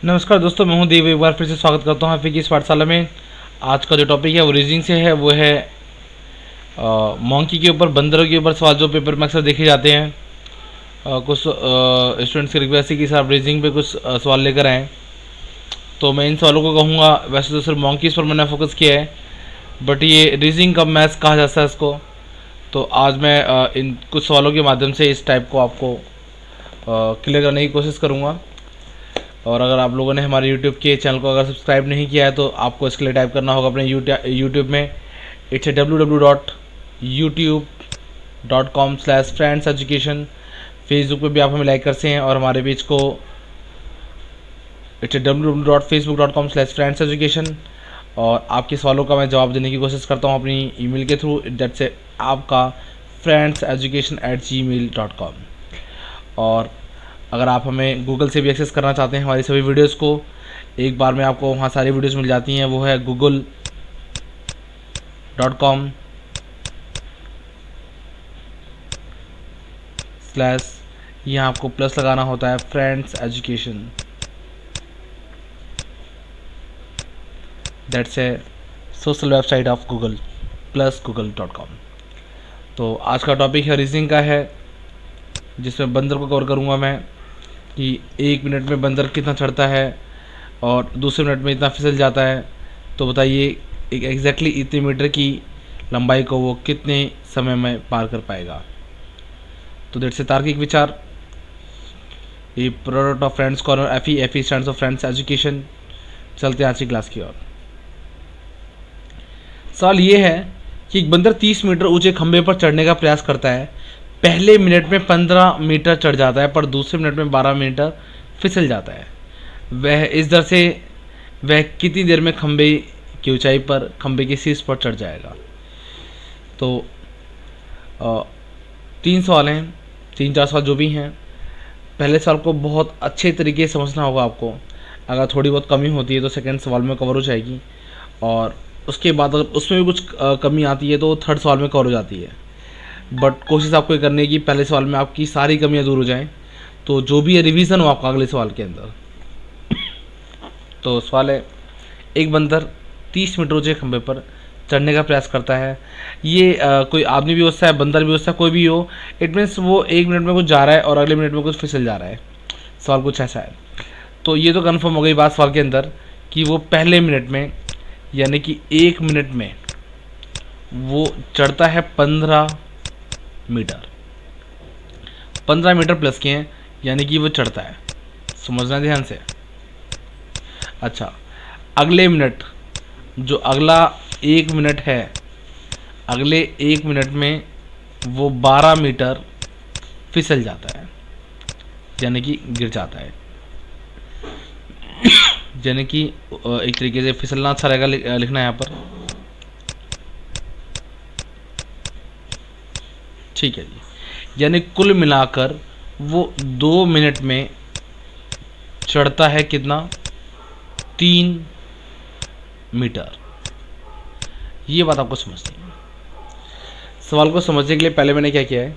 नमस्कार दोस्तों, मैं हूं देव। एक बार फिर से स्वागत करता हूं आपकी इस पाठशाला में। आज का जो टॉपिक है वो रीजनिंग से है, वो है मंकी के ऊपर, बंदरों के ऊपर सवाल जो पेपर में अक्सर देखे जाते हैं। कुछ स्टूडेंट्स की रिक्वेस्ट है कि सर आप रीजनिंग पे कुछ सवाल लेकर आएँ, तो मैं इन सवालों को कहूँगा। वैसे तो सिर्फ मंकीज़ पर मैंने फोकस किया है, बट ये रीजनिंग का मैथ्स कहा जाता है इसको। तो आज मैं इन कुछ सवालों के माध्यम से इस टाइप को आपको क्लियर करने की कोशिश करूँगा। और अगर आप लोगों ने हमारे यूट्यूब के चैनल को अगर सब्सक्राइब नहीं किया है तो आपको इसके लिए टाइप करना होगा अपने यूट्यूब में। It's www.youtube.com/friendseducation। फेसबुक पे भी आप हमें लाइक कर सकते हैं, और हमारे पेज को इट्स www.facebook.com/friendseducation। और आपके सवालों का मैं जवाब देने की कोशिश करता हूँ अपनी ईमेल के थ्रू, दैट्स आपका friendseducation@gmail.com। और अगर आप हमें गूगल से भी एक्सेस करना चाहते हैं हमारी सभी वीडियोस को, एक बार में आपको वहाँ सारी वीडियोस मिल जाती हैं। वो है google.com/ यहाँ आपको प्लस लगाना होता है friends education, that's a social website of Google plus google.com। तो आज का टॉपिक है रीजनिंग का है, जिसमें बंदर को कवर करूँगा मैं कि 1 मिनट में बंदर कितना चढ़ता है और दूसरे मिनट में इतना फिसल जाता है। तो बताइए एक एग्जैक्टली इतने मीटर की लंबाई को वो कितने समय में पार कर पाएगा। तो दैट्स से तार्किक विचार, ये product of friends corner, FE stands of friends education. चलते हैं आज की क्लास की ओर। सवाल ये है कि एक बंदर 30 मीटर ऊंचे खंभे पर चढ़ने का प्रयास करता है। पहले मिनट में 15 मीटर चढ़ जाता है, पर दूसरे मिनट में 12 मीटर फिसल जाता है। वह इस दर से वह कितनी देर में खंभे की ऊंचाई पर खंभे के शीर्ष पर चढ़ जाएगा। तो 3 सवाल हैं, 3-4 सवाल जो भी हैं। पहले सवाल को बहुत अच्छे तरीके से समझना होगा आपको। अगर थोड़ी बहुत कमी होती है तो सेकंड सवाल में कवर हो जाएगी, और उसके बाद अगर उसमें भी कुछ कमी आती है तो थर्ड सवाल में कवर हो जाती है। बट कोशिश आपको ये करनी है कि पहले सवाल में आपकी सारी कमियां दूर हो जाएं, तो जो भी है रिवीजन हो आपका अगले सवाल के अंदर। तो सवाल है, एक बंदर 30 मीटर ऊंचे खंभे पर चढ़ने का प्रयास करता है। ये कोई आदमी भी हो सकता है, बंदर भी हो सकता है, कोई भी हो। इट मीन्स वो 1 मिनट में कुछ जा रहा है और अगले मिनट में कुछ फिसल जा रहा है। सवाल कुछ ऐसा है। तो ये तो कन्फर्म हो गई बात सवाल के अंदर कि वो पहले मिनट में, यानी कि 1 मिनट में वो चढ़ता है 15 मीटर। 15 मीटर प्लस के हैं, यानी कि वो चढ़ता है। समझना ध्यान से। अच्छा, अगले मिनट, जो अगला 1 मिनट है, अगले 1 मिनट में वो 12 मीटर फिसल जाता है, यानी कि गिर जाता है। यानी कि एक तरीके से फिसलना अच्छा रहेगा लिखना यहाँ पर। ठीक है जी। यानी कुल मिलाकर वो 2 मिनट में चढ़ता है कितना? 3 मीटर। ये बात आपको समझनी है। सवाल को समझने के लिए पहले मैंने क्या किया है,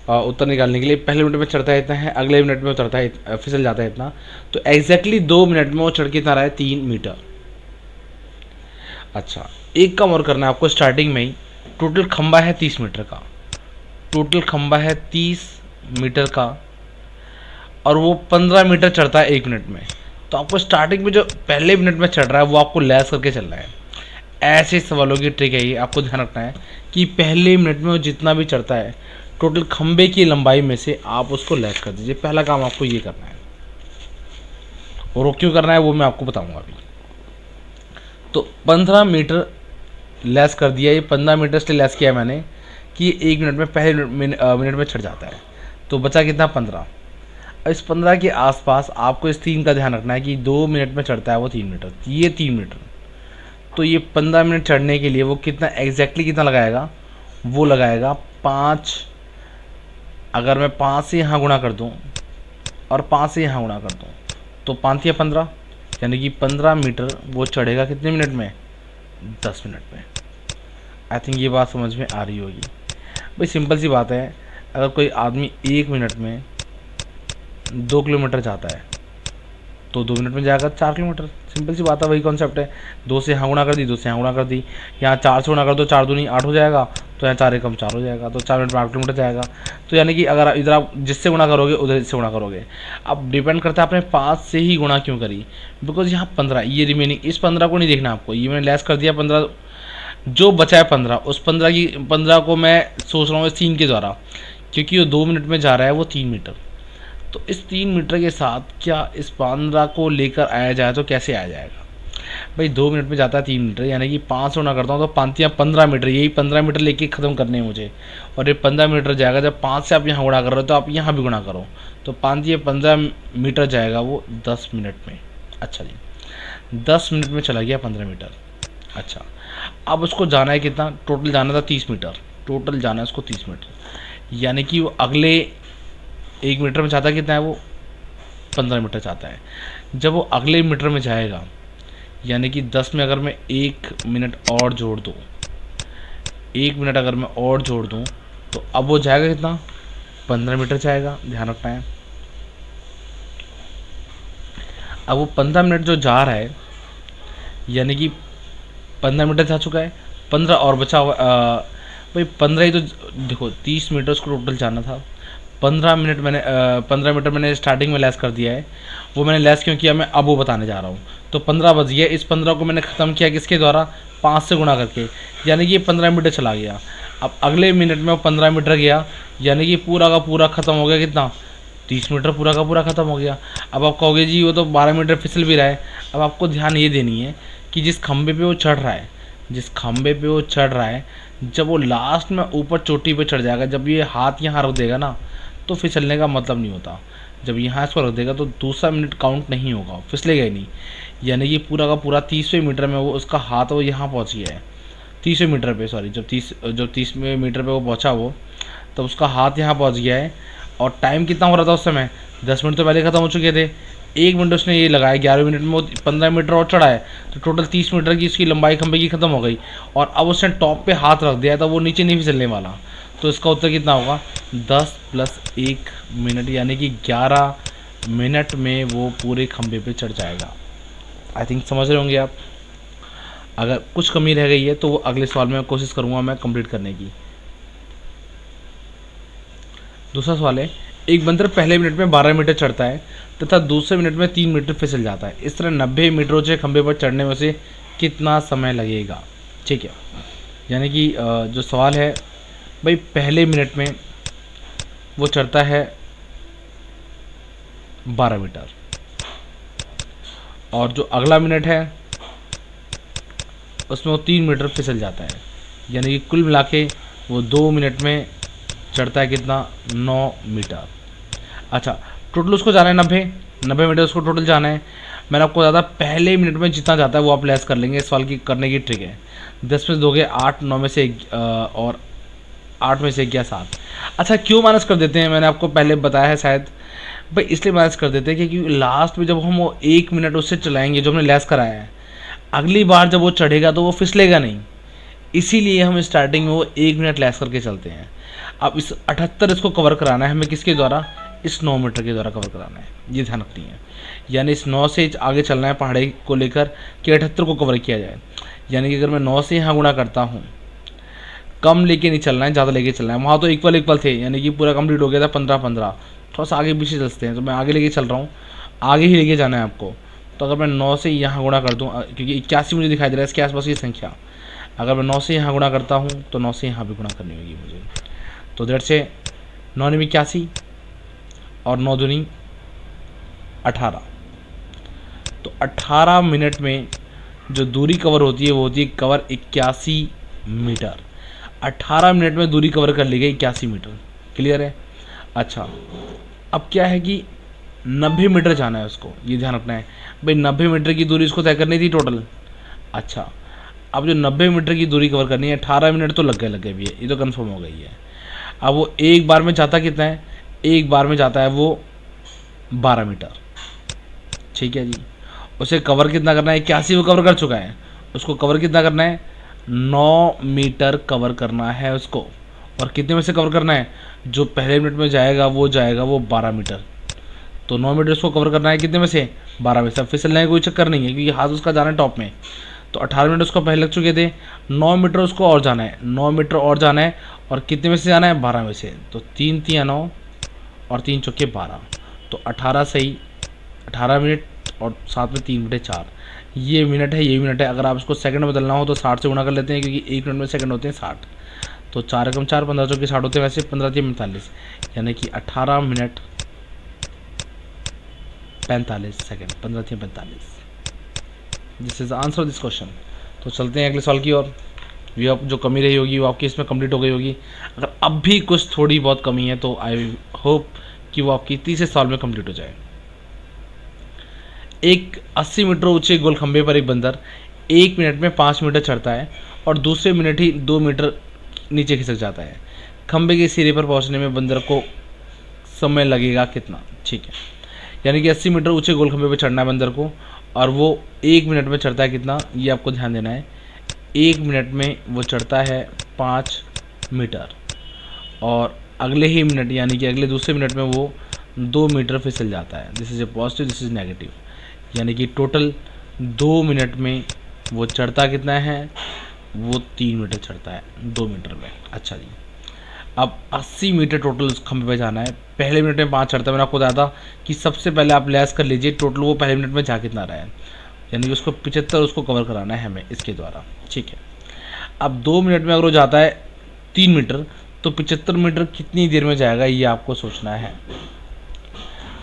उत्तर निकालने के लिए पहले मिनट में चढ़ता है इतना है, अगले मिनट में उतरता है, फिसल जाता है इतना। तो एग्जैक्टली 2 मिनट में वो चढ़ के इतना रहा है 3 मीटर। अच्छा, एक काम और करना है आपको स्टार्टिंग में ही। टोटल खंबा है 30 मीटर का, टोटल खंबा है 30 मीटर का, और वो 15 मीटर चढ़ता है 1 मिनट में। तो आपको स्टार्टिंग में जो पहले मिनट में चढ़ रहा है वो आपको लैस करके चलना है। ऐसे सवालों की ट्रिक है ये, आपको ध्यान रखना है कि पहले मिनट में वो जितना भी चढ़ता है टोटल खंबे की लंबाई में से आप उसको लैस कर दीजिए। पहला काम आपको ये करना है, और वो क्यों करना है वो मैं आपको बताऊंगा अभी। तो 15 मीटर लैस कर दिया। ये 15 मीटर से लैस किया मैंने कि 1 मिनट में पहले मिनट में चढ़ जाता है। तो बचा कितना? 15। इस 15 के आसपास आपको इस 3 का ध्यान रखना है कि 2 मिनट में चढ़ता है वो 3 मीटर, ये 3 मीटर। तो ये 15 मिनट चढ़ने के लिए वो कितना एग्जैक्टली कितना लगाएगा? वो लगाएगा 5। अगर मैं 5 से यहाँ गुणा कर दूँ और 5 से यहाँ गुणा कर दूँ तो 5 या 15, यानी कि 15 मीटर वो चढ़ेगा कितने मिनट में? 10 मिनट में। आई थिंक ये बात समझ में आ रही होगी भाई। सिंपल सी बात है, अगर कोई आदमी 1 मिनट में 2 किलोमीटर जाता है तो तो 2 मिनट में जाएगा 4 किलोमीटर। सिंपल सी बात है, वही कॉन्सेप्ट है। 2 से यहाँ गुणा कर दी, 2 से यहाँ गुणा कर दी, यहाँ 4 से गुणा कर दो, 4 दूनी 8 हो जाएगा, तो यहाँ 4 एकम 4 हो जाएगा, तो 4 मिनट में 8 किलोमीटर जाएगा। तो यानी कि अगर इधर आप जिससे गुणा करोगे उधर से गुणा करोगे। अब डिपेंड करता है आपने 5 से ही गुणा क्यों करी, बिकॉज यहाँ 15, ये रिमेनिंग, इस 15 को नहीं देखना आपको, ये मैंने लेस कर दिया 15, जो बचा है 15, उस 15 को मैं सोच रहा हूँ इस 3 के द्वारा, क्योंकि वो 2 मिनट में जा रहा है वो 3 मीटर। तो इस 3 मीटर के साथ क्या इस 15 को लेकर आया जाए तो कैसे आया जाएगा भाई? 2 मिनट में जाता है 3 मीटर, यानी कि 5 गुणा करता हूँ तो 5 या 15 मीटर, यही 15 मीटर लेके ख़त्म करने हैं मुझे। और ये 15 मीटर जाएगा, जब 5 से आप यहाँ गुणा कर रहे हो तो आप यहाँ भी गुणा करो, तो 5 या 15 मीटर जाएगा वो 10 मिनट में। अच्छा जी, 10 मिनट में चला गया 15 मीटर। अच्छा, अब उसको जाना है कितना? टोटल जाना था 30 मीटर, टोटल जाना है उसको 30 मीटर, यानी कि वो अगले 1 मीटर में चाहता है कितना है? वो 15 मीटर चाहता है। जब वो अगले मीटर में जाएगा, यानी कि 10 में अगर मैं 1 मिनट और जोड़ दूँ, 1 मिनट अगर मैं और जोड़ दूँ, तो अब वो जाएगा कितना? 15 मीटर जाएगा, ध्यान रखना है। अब वो 15 मिनट जो जा रहा है, यानी कि 15 मीटर जा चुका है, 15 और बचा हुआ भाई 15 ही तो, देखो 30 मीटर उसको टोटल जाना था, 15 मीटर मैंने स्टार्टिंग में लेस कर दिया है। वो मैंने लेस क्यों किया, मैं अब वो बताने जा रहा हूँ। तो 15 बच गया, इस 15 को मैंने ख़त्म किया किसके द्वारा? 5 से गुणा करके, यानी कि ये 15 मीटर चला गया। अब अगले मिनट में वो 15 मीटर गया, यानी कि पूरा का पूरा ख़त्म हो गया कितना? 30 मीटर पूरा का पूरा ख़त्म हो गया। अब आप कहोगे जी वो तो 12 मीटर फिसल भी रहा है। अब आपको ध्यान ये देनी है कि जिस खंबे पे वो चढ़ रहा है, जब वो लास्ट में ऊपर चोटी पे चढ़ जाएगा, जब ये हाथ यहाँ रख देगा ना, तो फिसलने का मतलब नहीं होता। जब यहाँ इसको रख देगा तो दूसरा मिनट काउंट नहीं होगा, फिसलेगा ही नहीं। यानी कि पूरा का पूरा 30वें मीटर में वो उसका हाथ वो यहाँ पहुँच गया है, 30वें मीटर पे, सॉरी, जब 30वें मीटर पे वो पहुँचा वो, तब उसका हाथ यहाँ पहुँच गया है। और टाइम कितना हो रहा था उस समय? 10 मिनट तो पहले ख़त्म हो चुके थे। 1 मिनट उसने ये लगाया, 11वें मिनट में वो 15 मीटर और चढ़ा है, तो टोटल 30 मीटर की उसकी लंबाई खंबे की ख़त्म हो गई। और अब उसने टॉप पे हाथ रख दिया तो वो नीचे नहीं फिसलने वाला। तो इसका उत्तर कितना होगा? 10 + 1 मिनट, यानी कि 11 मिनट में वो पूरे खंबे पे चढ़ जाएगा। आई थिंक समझ रहे होंगे आप। अगर कुछ कमी रह गई है तो वो अगले सवाल में कोशिश करूँगा मैं कंप्लीट करने की। दूसरा सवाल है, एक बंदर पहले मिनट में 12 मीटर चढ़ता है तथा दूसरे मिनट में 3 मीटर फिसल जाता है। इस तरह 90 मीटरों से खंबे पर चढ़ने में से कितना समय लगेगा? ठीक है, यानी कि जो सवाल है भाई, पहले मिनट में वो चढ़ता है 12 मीटर, और जो अगला मिनट है उसमें वो 3 मीटर फिसल जाता है, यानी कि कुल मिला के वो 2 मिनट में चढ़ता है कितना? 9 मीटर। अच्छा, टोटल उसको जाना है 90 मीटर उसको टोटल जाना है। मैंने आपको बताया पहले मिनट में जितना जाता है वो आप लेस कर लेंगे। इस सवाल की करने की ट्रिक है, 10 में से दोगे 8, 9 में से और 8 में से गया 7। अच्छा, क्यों माइनस कर देते हैं? मैंने आपको पहले बताया है शायद भाई, इसलिए माइनस कर देते हैं क्योंकि लास्ट में जब हम वो 1 मिनट उससे चलाएंगे जो हमने लेस कराया है, अगली बार जब वो चढ़ेगा तो वो फिसलेगा नहीं, इसीलिए हम स्टार्टिंग में वो 1 मिनट लेस करके चलते हैं। अब इस 78 इसको कवर कराना है हमें किसके द्वारा? इस 9 मीटर के द्वारा कवर कराना है, ये ध्यान रखनी है। यानी इस 9 से आगे चलना है पहाड़ी को लेकर कि 78 को कवर किया जाए। यानी कि अगर मैं 9 से यहाँ गुणा करता हूँ, कम लेके नहीं चलना है, ज़्यादा लेके चलना है। वहाँ तो इक्वल थे, यानी कि पूरा कंप्लीट हो गया था 15-15, थोड़ा सा आगे पीछे चलते हैं, तो मैं आगे लेके चल रहा हूँ, आगे ही लेके जाना है आपको। तो अगर मैं 9 से यहाँ गुणा कर दूँ, क्योंकि 81 मुझे दिखाई दे रहा है इसके आसपास की संख्या, अगर मैं 9 से यहाँ गुणा करता हूँ तो 9 से यहाँ भी गुणा करनी होगी मुझे। तो देर से 9 में 81 और 9 दूनी 18, तो 18 मिनट में जो दूरी कवर होती है वो होती है कवर 81 मीटर। 18 मिनट में दूरी कवर कर ली गई 81 मीटर। क्लियर है? अच्छा, अब क्या है कि 90 मीटर जाना है उसको, ये ध्यान रखना है भाई, 90 मीटर की दूरी उसको तय करनी थी टोटल। अच्छा, अब जो 90 मीटर की दूरी कवर करनी है, 18 मिनट तो लग गए भी है, ये तो कंफर्म हो गई है। अब वो एक बार में जाता कितना है? एक बार में जाता है वो 12 मीटर। ठीक है जी, उसे कवर कितना करना है? 81 वो कवर कर चुका है, उसको कवर कितना करना है? 9 मीटर कवर करना है उसको। और कितने में से कवर करना है? जो पहले मिनट में जाएगा वो 12 मीटर। तो 9 मीटर उसको कवर करना है कितने में से, 12 में से। अब फिसलने का कोई चक्कर नहीं है क्योंकि हाथ उसका जाना है टॉप में। तो 18 मीटर उसको पहले लग चुके थे, 9 मीटर उसको और जाना है, 9 मीटर और जाना है, और कितने में से जाना है, 12 में से। तो 3 3 9 और 3 चौके 12, तो 18 सही, 18 मिनट और साथ में 3 बटे 4, ये मिनट है, ये मिनट है। अगर आप इसको सेकंड में बदलना हो तो 60 से गुणा कर लेते हैं क्योंकि 1 मिनट में सेकंड होते हैं 60। तो 4 एकम 4, 15 चौके 60 होते हैं, वैसे 15 3 45, यानी कि 18 minute 45 second, 15 3 45। This is the answer of this question. तो चलते हैं अगले सवाल की ओर। ये जो कमी रही होगी वो आपकी इसमें कंप्लीट हो गई होगी। अगर अब भी कुछ थोड़ी बहुत कमी है तो आई होप कि वो आपकी तीसरे सवाल में कंप्लीट हो जाए। एक 80 मीटर ऊंचे गोल खंभे पर एक बंदर 1 मिनट में 5 मीटर चढ़ता है और दूसरे मिनट ही 2 मीटर नीचे खिसक जाता है। खंभे के सिरे पर पहुंचने में बंदर को समय लगेगा कितना? ठीक है, यानी कि 80 मीटर ऊंचे गोल खंभे पर चढ़ना है बंदर को, और वो 1 मिनट में चढ़ता है कितना, ये आपको ध्यान देना है। 1 मिनट में वो चढ़ता है 5 मीटर, और अगले ही मिनट यानी कि अगले दूसरे मिनट में वो 2 मीटर फिसल जाता है। This is a positive, this is negative, यानी कि टोटल 2 मिनट में वो चढ़ता कितना है, वो 3 मीटर चढ़ता है 2 मीटर में। अच्छा जी, अब 80 मीटर टोटल उस खंभे पे जाना है। पहले मिनट में 5 चढ़ता है, मैंने आपको बताया था कि सबसे पहले आप लैस कर लीजिए टोटल वो पहले मिनट में जा कितना रहा है, यानी कि उसको 75 उसको कवर कराना है हमें इसके द्वारा। ठीक है, अब 2 मिनट में अगर वो जाता है 3 मीटर तो 75 मीटर कितनी देर में जाएगा, ये आपको सोचना है।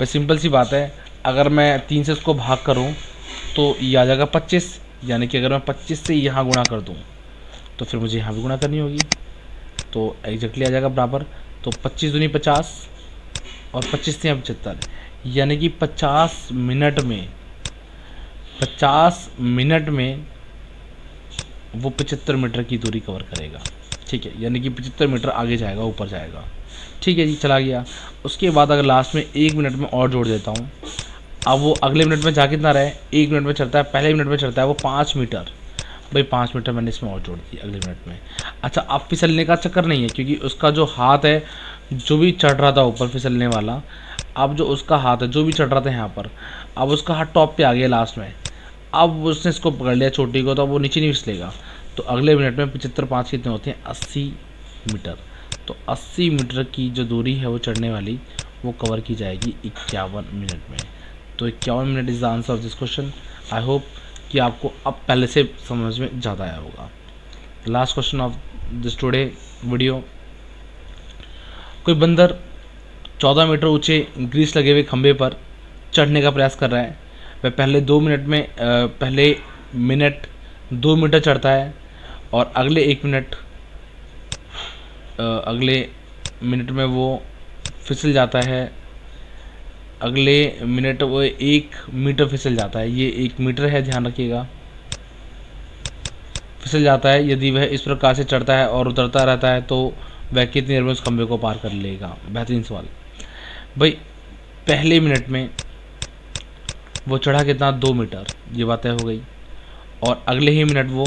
बस सिंपल सी बात है, अगर मैं 3 से उसको भाग करूँ तो ये आ जाएगा 25, यानी कि अगर मैं 25 से यहाँ गुणा कर दूँ तो फिर मुझे यहाँ भी गुणा करनी होगी, तो एग्जैक्टली आ जाएगा बराबर। तो 25 दूनी 50 और 25 से 75, यानी कि 50 मिनट में वो 75 मीटर की दूरी कवर करेगा। ठीक है, यानी कि 75 मीटर आगे जाएगा, ऊपर जाएगा। ठीक है जी, चला गया। उसके बाद अगर लास्ट में 1 मिनट में और जोड़ देता हूँ, अब वो अगले मिनट में जा कितना रहा है, 1 मिनट में चढ़ता है, पहले मिनट में चढ़ता है वो 5 मीटर, भाई 5 मीटर मैंने इसमें और जोड़ दी अगले मिनट में। अच्छा, अब फिसलने का चक्कर नहीं है क्योंकि उसका जो हाथ है जो भी चढ़ रहा था ऊपर फिसलने वाला, अब जो उसका हाथ है जो भी चढ़ रहा था यहाँ पर, अब उसका हाथ टॉप पे आ गया लास्ट में, अब उसने इसको पकड़ लिया चोटी को, तो अब वो नीचे नहीं फिसलेगा। तो अगले मिनट में 75 5 कितने होते हैं, 80 मीटर। तो 80 मीटर की जो दूरी है वो चढ़ने वाली, वो कवर की जाएगी 51 मिनट में। तो 51 minute is the answer of this question. I hope कि आपको अब पहले से समझ में ज़्यादा आया होगा। Last question of this today video. कोई बंदर 14 मीटर ऊंचे ग्रीस लगे हुए खंभे पर चढ़ने का प्रयास कर रहा है। वह पहले 2 मिनट में पहले मिनट 2 मीटर चढ़ता है और अगले मिनट में वो फिसल जाता है, अगले मिनट वो 1 मीटर फिसल जाता है। ये 1 मीटर है, ध्यान रखिएगा, फिसल जाता है। यदि वह इस प्रकार से चढ़ता है और उतरता रहता है तो वह कितनी देर में उस खंभे को पार कर लेगा? बेहतरीन सवाल भाई। पहले मिनट में वो चढ़ा कितना, 2 मीटर, ये बात तय हो गई, और अगले ही मिनट वो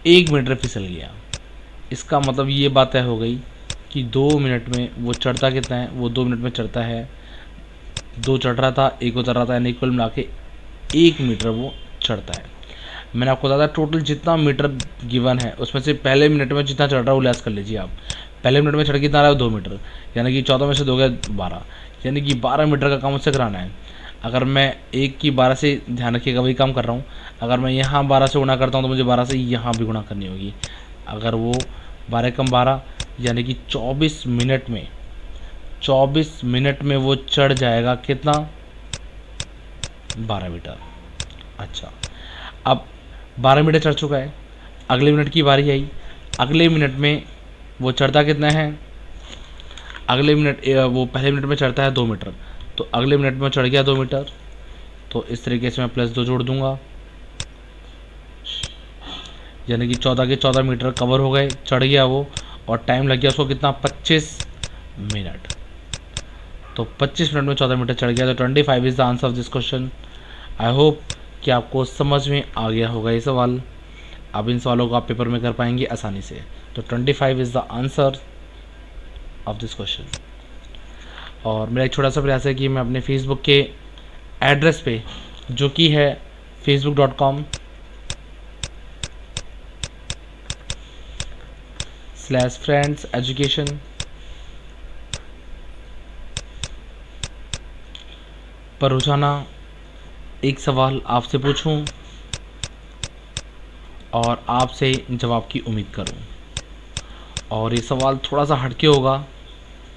1 मीटर फिसल गया। इसका मतलब ये बात तय हो गई कि 2 मिनट में वो चढ़ता कितना है, वो 2 मिनट में चढ़ता है, 2 चढ़ रहा था 1 उतर रहा था, यानी कुल मिला के 1 मीटर वो चढ़ता है। मैंने आपको बताया टोटल जितना मीटर गिवन है उसमें से पहले मिनट में जितना चढ़ रहा है वो लैस कर लीजिए आप। पहले मिनट में चढ़ कितना रहा है, 2 मीटर, यानी कि 14 में से 2 गया 12, यानी कि 12 मीटर का काम उससे कराना है। अगर मैं 1 की 12 से, ध्यान रखिएगा वही काम कर रहा हूँ, अगर मैं यहाँ 12 से गुणा करता हूँ तो मुझे 12 से यहाँ भी गुणा करनी होगी। अगर वो 12 कम 12 यानी कि 24 मिनट में वो चढ़ जाएगा कितना, 12 मीटर। अच्छा, अब 12 मीटर चढ़ चुका है, अगले मिनट की बारी आई। अगले मिनट में वो चढ़ता कितना है, अगले मिनट वो पहले मिनट में चढ़ता है 2 मीटर, तो अगले मिनट में चढ़ गया 2 मीटर। तो इस तरीके से मैं +2 जोड़ दूंगा, यानी कि 14 के 14 मीटर कवर हो गए, चढ़ गया वो, और टाइम लग गया उसको कितना, 25 मिनट। तो 25 मिनट में 14 मीटर चढ़ गया। तो 25 is the answer of this question. I hope कि आपको समझ में आ गया होगा ये सवाल। अब इन सवालों को आप पेपर में कर पाएंगे आसानी से। तो 25 is the answer of this question. और मेरा एक छोटा सा प्रयास है कि मैं अपने फेसबुक के एड्रेस पे, जो कि है facebook.com/friends education, पर रोजाना एक सवाल आपसे पूछूं और आपसे जवाब की उम्मीद करूं। और ये सवाल थोड़ा सा हटके होगा,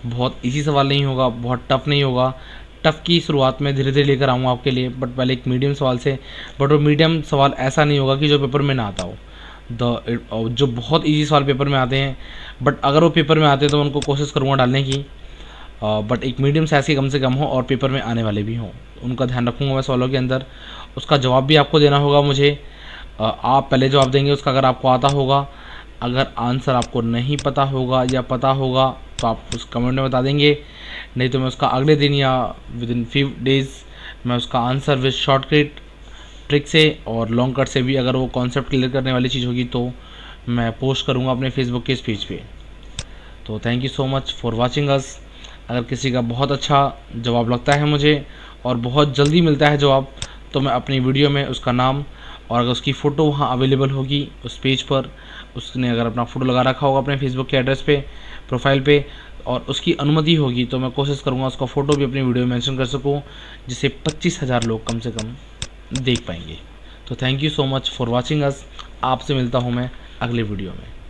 बहुत इजी सवाल नहीं होगा, बहुत टफ नहीं होगा। टफ की शुरुआत में धीरे धीरे लेकर आऊँगा आपके लिए, बट पहले एक मीडियम सवाल से। बट वो मीडियम सवाल ऐसा नहीं होगा कि जो पेपर में ना आता हो। जो बहुत इजी सवाल पेपर में आते हैं, बट अगर वो पेपर में आते हैं तो उनको कोशिश करूँगा डालने की। बट एक मीडियम साइज़ के कम से कम हो और पेपर में आने वाले भी हों, उनका ध्यान रखूँगा मैं सवालों के अंदर। उसका जवाब भी आपको देना होगा मुझे। आप पहले जवाब देंगे उसका, अगर आपको आता होगा। अगर आंसर आपको नहीं पता होगा या पता होगा तो आप उस कमेंट में बता देंगे, नहीं तो मैं उसका अगले दिन या विद इन फ्यू डेज़ मैं उसका आंसर विद शॉर्टकट ट्रिक से और लॉन्ग कट से भी, अगर वो कॉन्सेप्ट क्लियर करने वाली चीज़ होगी तो मैं पोस्ट करूँगा अपने फेसबुक के इस पेज पे। तो thank you so much for watching us. अगर किसी का बहुत अच्छा जवाब लगता है मुझे और बहुत जल्दी मिलता है जवाब, तो मैं अपनी वीडियो में उसका नाम और अगर उसकी फ़ोटो वहाँ अवेलेबल होगी उस पेज पर, उसने अगर अपना फ़ोटो लगा रखा होगा अपने फेसबुक के एड्रेस पे, प्रोफाइल पे, और उसकी अनुमति होगी तो मैं कोशिश करूँगा उसका फ़ोटो भी अपनी वीडियो में मेंशन कर सकूँ, जिसे 25,000 लोग कम से कम देख पाएंगे। तो thank you so much for watching us. आपसे मिलता हूँ मैं अगले वीडियो में।